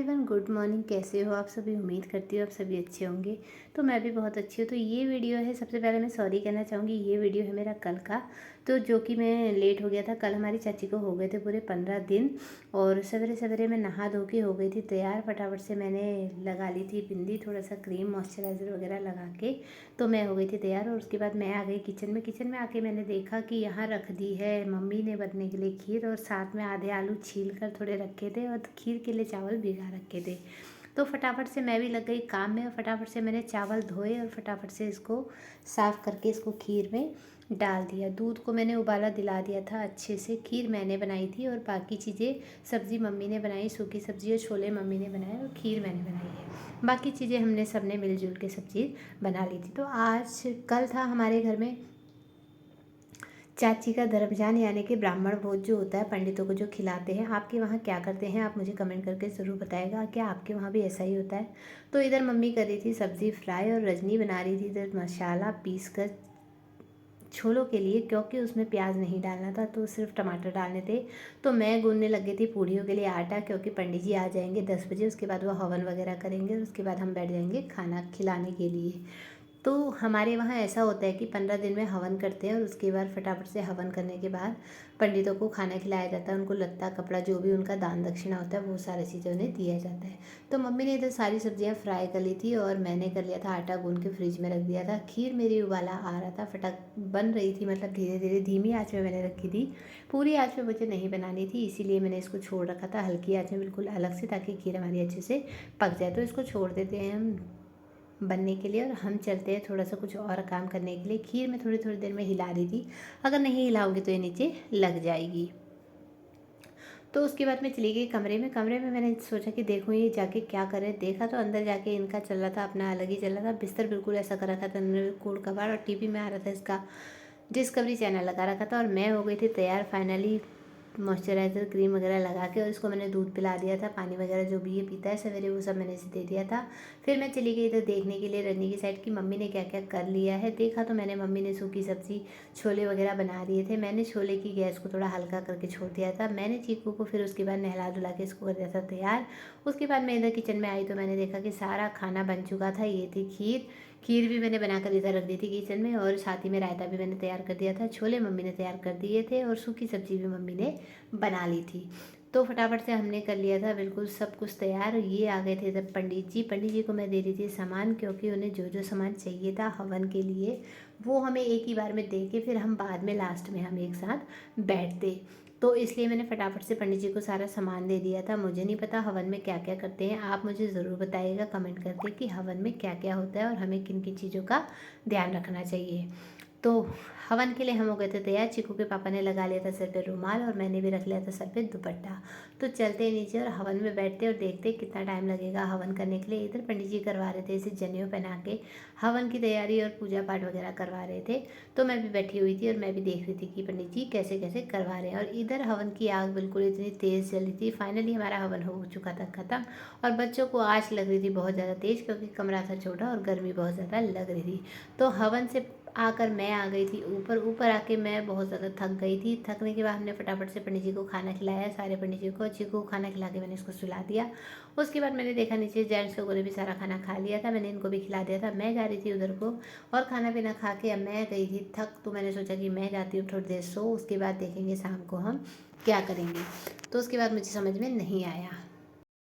Everyone, good morning. कैसे हो आप सभी? उम्मीद करती हूँ आप सभी अच्छे होंगे। तो मैं भी बहुत अच्छी हूँ। तो ये वीडियो है, सबसे पहले मैं सॉरी कहना चाहूँगी। ये वीडियो है मेरा कल का, तो जो कि मैं लेट हो गया था। कल हमारी चाची को हो गए थे पूरे 15 दिन, और सवेरे सवेरे मैं नहा धो के हो गई थी तैयार। फटाफट से मैंने लगा ली थी बिंदी, थोड़ा सा क्रीम मॉइस्चराइज़र वगैरह लगा के, तो मैं हो गई थी तैयार। और उसके बाद मैं आ गई किचन में। किचन में आके मैंने देखा कि यहाँ रख दी है मम्मी ने बनने के लिए खीर, और साथ में आधे आलू छील कर थोड़े रखे थे, और खीर के लिए चावल भिगा रखे थे। तो फटाफट से मैं भी लग गई काम में, और फटाफट से मैंने चावल धोए और फटाफट से इसको साफ़ करके इसको खीर में डाल दिया। दूध को मैंने उबाला दिला दिया था अच्छे से। खीर मैंने बनाई थी, और बाकी चीज़ें सब्ज़ी मम्मी ने बनाई, सूखी सब्ज़ी और छोले मम्मी ने बनाए, और खीर मैंने बनाई है। बाकी चीज़ें हमने सब ने मिलजुल के सब चीज़ बना ली थी। तो आज कल था हमारे घर में चाची का दरमिजान, यानी कि ब्राह्मण भोज जो होता है, पंडितों को जो खिलाते हैं। आपके वहाँ क्या करते हैं आप मुझे कमेंट करके ज़रूर बताएगा, क्या आपके वहाँ भी ऐसा ही होता है? तो इधर मम्मी कर रही थी सब्ज़ी फ्राई, और रजनी बना रही थी इधर मसाला पीस कर छोलों के लिए, क्योंकि उसमें प्याज नहीं डालना था, तो सिर्फ टमाटर डालने थे। तो मैं गूंदने लग गई थी पूड़ियों के लिए आटा, क्योंकि पंडित जी आ जाएंगे 10 बजे। उसके बाद वो हवन वगैरह करेंगे, और उसके बाद हम बैठ जाएंगे खाना खिलाने के लिए। तो हमारे वहाँ ऐसा होता है कि 15 दिन में हवन करते हैं, और उसके बाद फटाफट से हवन करने के बाद पंडितों को खाना खिलाया जाता है। उनको लत्ता कपड़ा जो भी उनका दान दक्षिणा होता है वो सारी चीज़ें उन्हें दिया जाता है। तो मम्मी ने इधर सारी सब्जियां फ्राई कर ली थी, और मैंने कर लिया था आटा गूंद के फ्रिज में रख दिया था। खीर मेरी उबाला आ रहा था, फटक बन रही थी, मतलब धीरे धीरे धीमी आँच में मैंने रखी थी। पूरी आँच में मुझे नहीं बनानी थी, इसीलिए मैंने इसको छोड़ रखा था हल्की आँच में बिल्कुल अलग से, ताकि खीर हमारी अच्छे से पक जाए। तो इसको छोड़ देते हैं हम बनने के लिए, और हम चलते हैं थोड़ा सा कुछ और काम करने के लिए। खीर में थोड़ी थोड़ी देर में हिला रही थी, अगर नहीं हिलाओगे तो ये नीचे लग जाएगी। तो उसके बाद मैं चली गई कमरे में। कमरे में मैंने सोचा कि देखूँ ये जाके क्या करे। देखा तो अंदर जाके इनका चल रहा था, अपना अलग ही चल रहा था। बिस्तर बिल्कुल ऐसा कर रखा था उन्होंने, कोड कबाड़, और टीवी में आ रहा था इसका डिस्कवरी चैनल लगा रखा था। और मैं हो गई थी तैयार फाइनली, मॉइस्चराइज़र क्रीम वगैरह लगा के, और इसको मैंने दूध पिला दिया था। पानी वगैरह जो भी ये पीता है सवेरे वो सब मैंने इसे दे दिया था। फिर मैं चली गई इधर देखने के लिए रजनी की साइड की मम्मी ने क्या क्या कर लिया है। देखा तो मैंने मम्मी ने सूखी सब्ज़ी छोले वगैरह बना दिए थे। मैंने छोले की गैस को थोड़ा हल्का करके छोड़ दिया था। मैंने चीकू को फिर उसके बाद नहला धुला के इसको कर दिया था तैयार। उसके बाद मैं इधर किचन में आई तो मैंने देखा कि सारा खाना बन चुका था। ये थी खीर। खीर भी मैंने बनाकर इधर रख दी थी किचन में, और साथ ही में रायता भी मैंने तैयार कर दिया था। छोले मम्मी ने तैयार कर दिए थे, और सूखी सब्जी भी मम्मी ने बना ली थी। तो फटाफट से हमने कर लिया था बिल्कुल सब कुछ तैयार। ये आ गए थे जब पंडित जी को मैं दे रही थी सामान, क्योंकि उन्हें जो जो सामान चाहिए था हवन के लिए वो हमें एक ही बार में दे के फिर हम बाद में लास्ट में हम एक साथ बैठते। तो इसलिए मैंने फटाफट से पंडित जी को सारा सामान दे दिया था। मुझे नहीं पता हवन में क्या क्या करते हैं, आप मुझे ज़रूर बताइएगा कमेंट करके कि हवन में क्या क्या होता है और हमें किन किन चीज़ों का ध्यान रखना चाहिए। तो हवन के लिए हम हो गए थे तैयार। चीकू के पापा ने लगा लिया था सर पे रुमाल, और मैंने भी रख लिया था सर पे दुपट्टा। तो चलते नीचे और हवन में बैठते और देखते कितना टाइम लगेगा हवन करने के लिए। इधर पंडित जी करवा रहे थे इसे जनेऊ पहना के हवन की तैयारी और पूजा पाठ वगैरह करवा रहे थे। तो मैं भी बैठी हुई थी और मैं भी देख रही थी कि पंडित जी कैसे कैसे करवा रहे हैं। और इधर हवन की आग बिल्कुल इतनी तेज़ जल रही थी। फाइनली हमारा हवन हो चुका था ख़त्म, और बच्चों को आँच लग रही थी बहुत ज़्यादा तेज़, क्योंकि कमरा था छोटा और गर्मी बहुत ज़्यादा लग रही थी। तो हवन से आकर मैं आ गई थी ऊपर। ऊपर आके मैं बहुत ज़्यादा थक गई थी। थकने के बाद हमने फटाफट से पंडित जी को खाना खिलाया, सारे पंडित जी को। चीकू को खाना खिला के मैंने इसको सुला दिया। उसके बाद मैंने देखा नीचे जेंट्स लोगों ने भी सारा खाना खा लिया था, मैंने इनको भी खिला दिया था। मैं जा रही थी उधर को, और खाना पीना खा के अब मैं गई थी थक, तो मैंने सोचा कि मैं जाती हूँ थोड़ी देर सो, उसके बाद देखेंगे शाम को हम क्या करेंगे। तो उसके बाद मुझे समझ में नहीं आया।